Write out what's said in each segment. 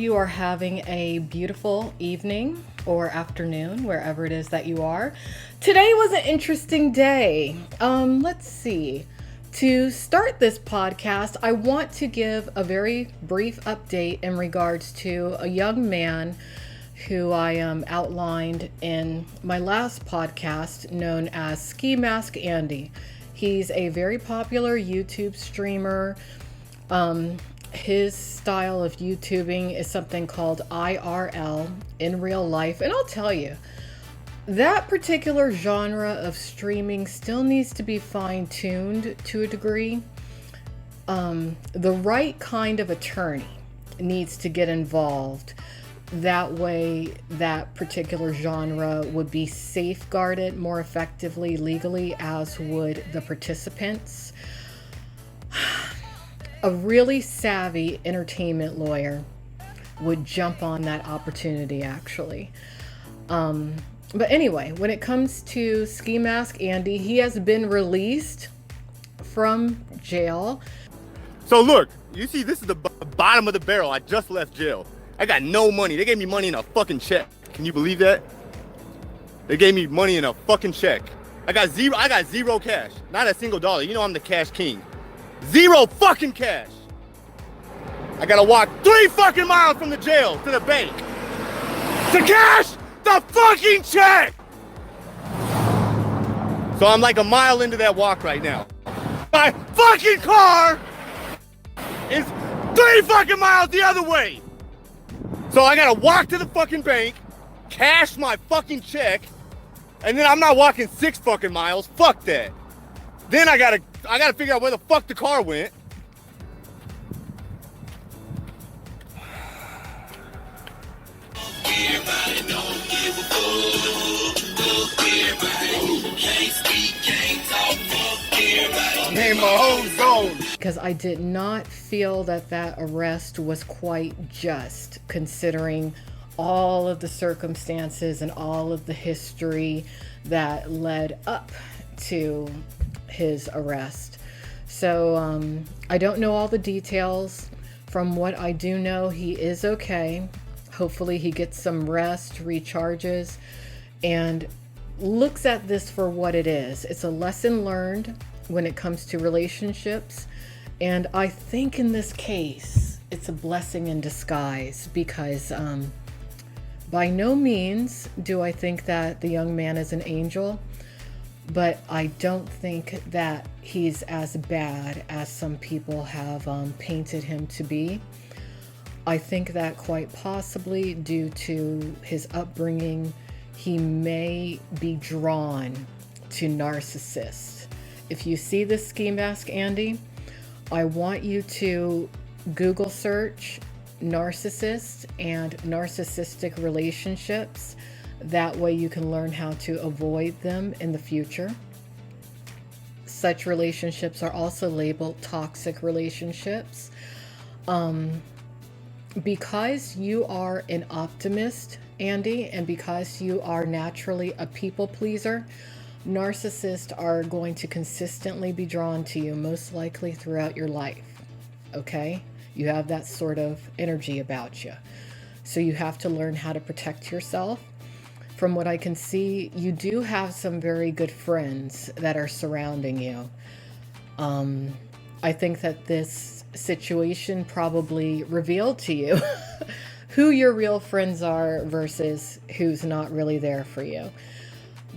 you are having a beautiful evening or afternoon, wherever it is that you are. Today was an interesting day. Let's see. To start this podcast, I want to give a very brief update in regards to a young man who I outlined in my last podcast known as Skimask Andy. He's a very popular YouTube streamer. His style of YouTubing is something called IRL, in real life. And I'll tell you, that particular genre of streaming still needs to be fine-tuned to a degree. The right kind of attorney needs to get involved. That way, that particular genre would be safeguarded more effectively legally, as would the participants. A really savvy entertainment lawyer would jump on that opportunity, actually. But anyway, when it comes to Skimask Andy, he has been released from jail. So look, you see, this is the bottom of the barrel. I just left jail. I got no money. They gave me money in a fucking check. Can you believe that? They gave me money in a fucking check. I got zero cash. Not a single dollar. You know I'm the cash king. Zero fucking cash. I gotta walk 3 fucking miles from the jail to the bank to cash the fucking check. So I'm like a mile into that walk right now. My fucking car is 3 fucking miles the other way. So I gotta walk to the fucking bank, cash my fucking check, and then I'm not walking 6 fucking miles. Fuck that. Then I gotta figure out where the fuck the car went. Name my whole zone. Because I did not feel that arrest was quite just, considering all of the circumstances and all of the history that led up to his arrest. So I don't know all the details. From what I do know, he is okay. Hopefully he gets some rest, recharges, and looks at this for what it is. It's a lesson learned when it comes to relationships. And I think in this case, it's a blessing in disguise, because by no means do I think that the young man is an angel, but I don't think that he's as bad as some people have painted him to be. I think that quite possibly due to his upbringing, he may be drawn to narcissists. If you see this Skimask Andy, I want you to Google search narcissist and narcissistic relationships. That way you can learn how to avoid them in the future. Such relationships are also labeled toxic relationships. Because you are an optimist, Andy, and because you are naturally a people pleaser, narcissists are going to consistently be drawn to you, most likely throughout your life. Okay? You have that sort of energy about you. So you have to learn how to protect yourself. From what I can see, you do have some very good friends that are surrounding you. I think that this situation probably revealed to you who your real friends are versus who's not really there for you.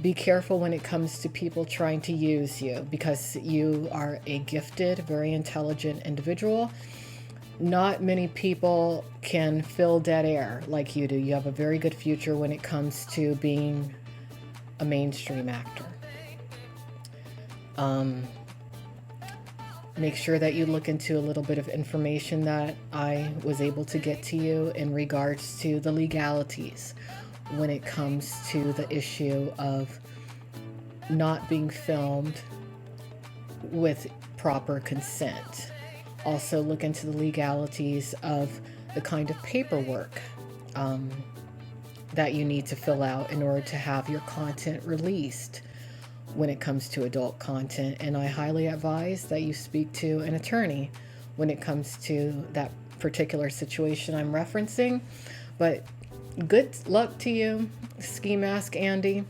Be careful when it comes to people trying to use you, because you are a gifted, very intelligent individual. Not many people can fill dead air like you do. You have a very good future when it comes to being a mainstream actor. Make sure that you look into a little bit of information that I was able to get to you in regards to the legalities when it comes to the issue of not being filmed with proper consent. Also look into the legalities of the kind of paperwork that you need to fill out in order to have your content released when it comes to adult content. And I highly advise that you speak to an attorney when it comes to that particular situation I'm referencing. But good luck to you, Skimask Andy.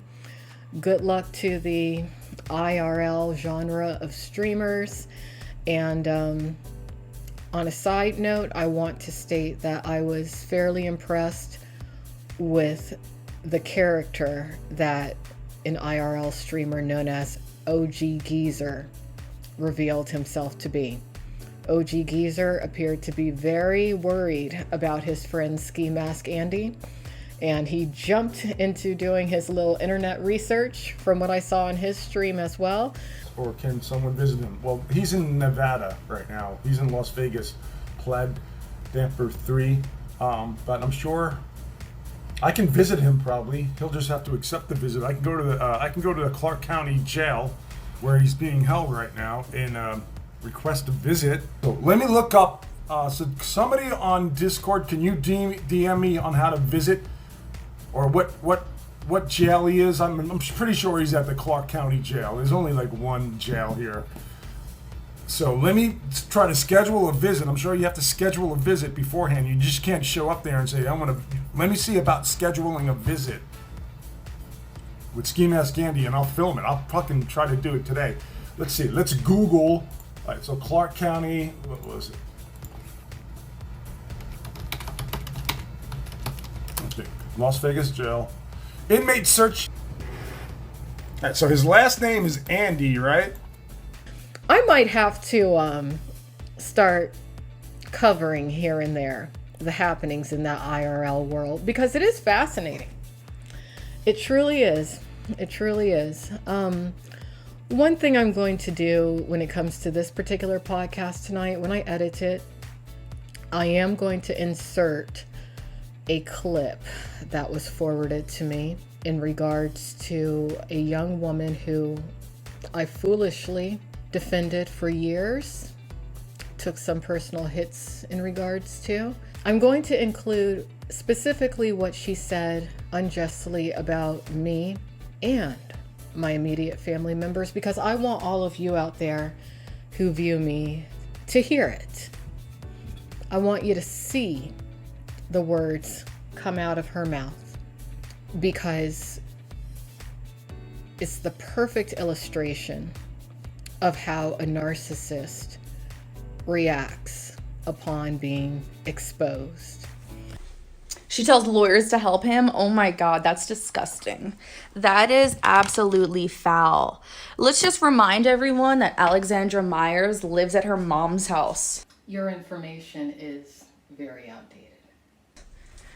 Good luck to the IRL genre of streamers. And on a side note, I want to state that I was fairly impressed with the character that an IRL streamer known as OG Geezer revealed himself to be. OG Geezer appeared to be very worried about his friend Skimask Andy, and he jumped into doing his little internet research from what I saw on his stream as well. Or can someone visit him? Well, he's in Nevada right now. He's in Las Vegas, Plaid Damper 3. But I'm sure I can visit him probably. He'll just have to accept the visit. I can go to the Clark County Jail where he's being held right now and request a visit. So let me look up. So somebody on Discord, can you DM me on how to visit or what jail he is? I'm pretty sure he's at the Clark County Jail. There's only like one jail here. So let me try to schedule a visit. I'm sure you have to schedule a visit beforehand. You just can't show up there and say, let me see about scheduling a visit with Skimask Andy, and I'll film it. I'll fucking try to do it today. Let's see. Let's Google. All right, so Clark County, what was it? Okay, Las Vegas Jail. Inmate search. All right, so his last name is Andy, right? I might have to start covering here and there the happenings in that IRL world, because it is fascinating. It truly is. It truly is. One thing I'm going to do when it comes to this particular podcast tonight, when I edit it, I am going to insert a clip that was forwarded to me in regards to a young woman who I foolishly defended for years, took some personal hits in regards to. I'm going to include specifically what she said unjustly about me and my immediate family members, because I want all of you out there who view me to hear it. I want you to see the words come out of her mouth, because it's the perfect illustration of how a narcissist reacts upon being exposed. She tells lawyers to help him. Oh my God, that's disgusting. That is absolutely foul. Let's just remind everyone that Alexandra Mayers lives at her mom's house. Your information is very outdated.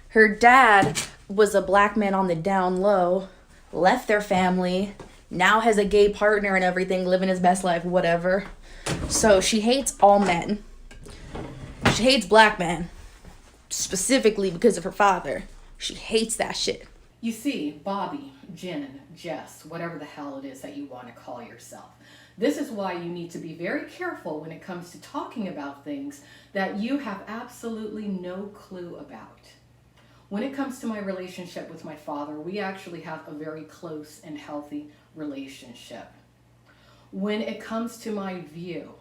Her dad was a black man on the down low, left their family, now has a gay partner and everything, living his best life, whatever. So she hates all men. She hates black men. Specifically because of her father. She hates that shit. You see, Bobbi, Jen, Jess, whatever the hell it is that you want to call yourself. This is why you need to be very careful when it comes to talking about things that you have absolutely no clue about. When it comes to my relationship with my father, we actually have a very close and healthy relationship. When it comes to my view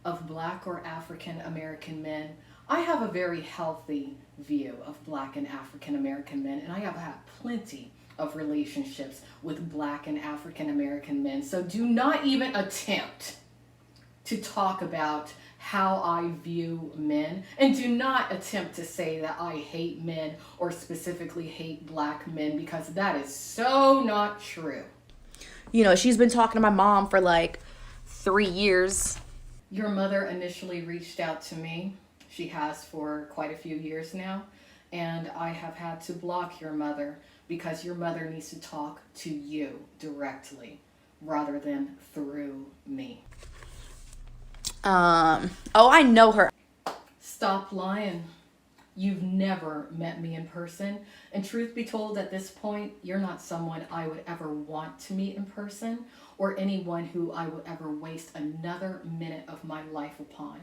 of Black or African American men, I have a very healthy view of Black and African American men, and I have had plenty of relationships with Black and African American men. So do not even attempt to talk about how I view men, and do not attempt to say that I hate men or specifically hate Black men, because that is so not true. You know, she's been talking to my mom for like 3 years. Your mother initially reached out to me. She has for quite a few years now, and I have had to block your mother because your mother needs to talk to you directly rather than through me. Oh, I know her. Stop lying. You've never met me in person, and truth be told, at this point, you're not someone I would ever want to meet in person, or anyone who I would ever waste another minute of my life upon.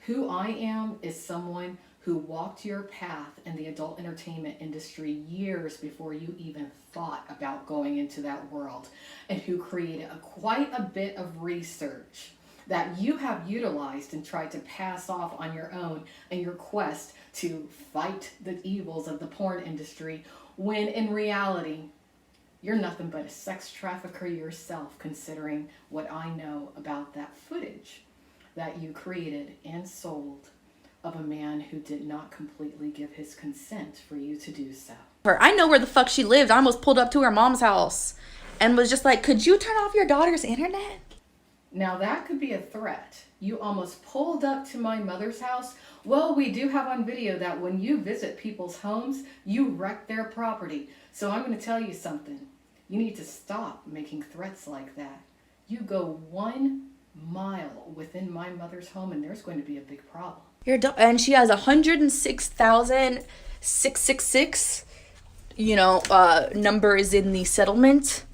Who I am is someone who walked your path in the adult entertainment industry years before you even thought about going into that world, and who created quite a bit of research that you have utilized and tried to pass off on your own in your quest to fight the evils of the porn industry, when in reality, you're nothing but a sex trafficker yourself, considering what I know about that footage that you created and sold of a man who did not completely give his consent for you to do so. I know where the fuck she lived. I almost pulled up to her mom's house and was just like, could you turn off your daughter's internet? Now that could be a threat. You almost pulled up to my mother's house. Well, we do have on video that when you visit people's homes, you wreck their property. So I'm going to tell you something. You need to stop making threats like that. You go 1 mile within my mother's home and there's going to be a big problem. And she has 106,666, number is in the settlement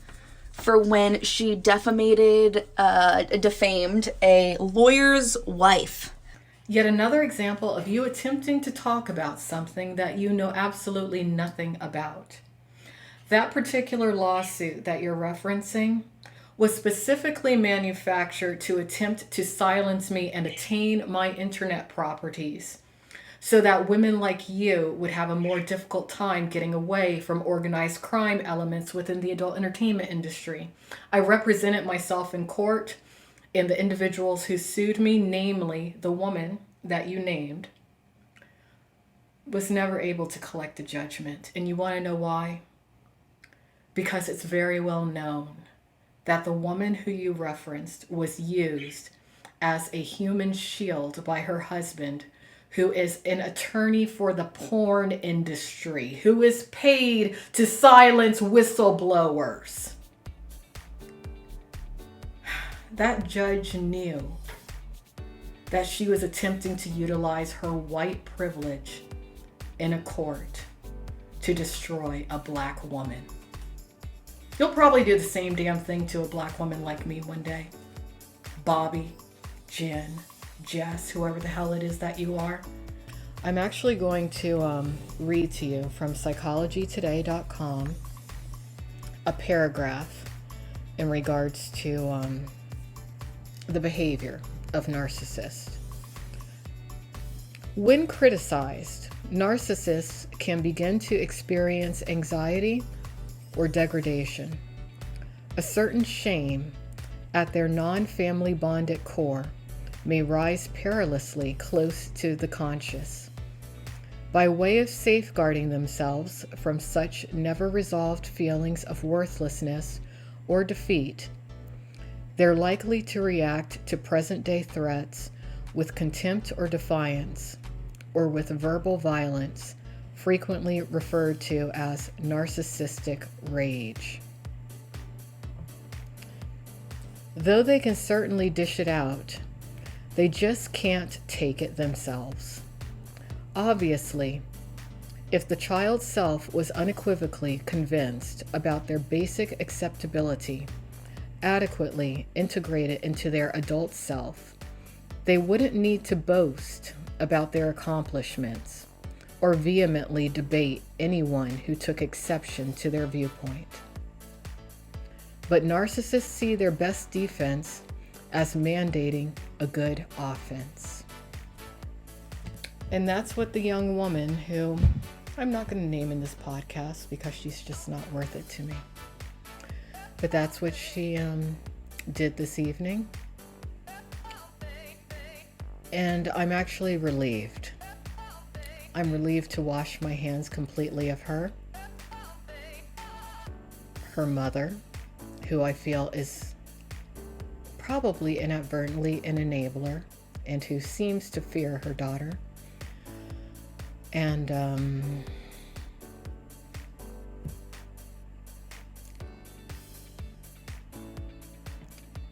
for when she defamed a lawyer's wife. Yet another example of you attempting to talk about something that you know absolutely nothing about. That particular lawsuit that you're referencing was specifically manufactured to attempt to silence me and attain my internet properties so that women like you would have a more difficult time getting away from organized crime elements within the adult entertainment industry. I represented myself in court, and the individuals who sued me, namely the woman that you named, was never able to collect a judgment. And you want to know why? Because it's very well known that the woman who you referenced was used as a human shield by her husband, who is an attorney for the porn industry, who is paid to silence whistleblowers. That judge knew that she was attempting to utilize her white privilege in a court to destroy a black woman. You'll probably do the same damn thing to a black woman like me one day. Bobbi, Jen, Jess, whoever the hell it is that you are. I'm actually going to read to you from psychologytoday.com a paragraph in regards to the behavior of narcissists. When criticized, narcissists can begin to experience anxiety or degradation, a certain shame at their non-family bonded core may rise perilously close to the conscious. By way of safeguarding themselves from such never-resolved feelings of worthlessness or defeat, they're likely to react to present-day threats with contempt or defiance, or with verbal violence, frequently referred to as narcissistic rage. Though they can certainly dish it out, they just can't take it themselves. Obviously, if the child self was unequivocally convinced about their basic acceptability, adequately integrated into their adult self, they wouldn't need to boast about their accomplishments or vehemently debate anyone who took exception to their viewpoint. But narcissists see their best defense as mandating a good offense. And that's what the young woman, who I'm not going to name in this podcast because she's just not worth it to me, but that's what she did this evening. And I'm actually relieved. I'm relieved to wash my hands completely of her mother, who I feel is probably inadvertently an enabler and who seems to fear her daughter. And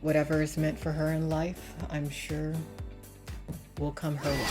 whatever is meant for her in life, I'm sure will come her way.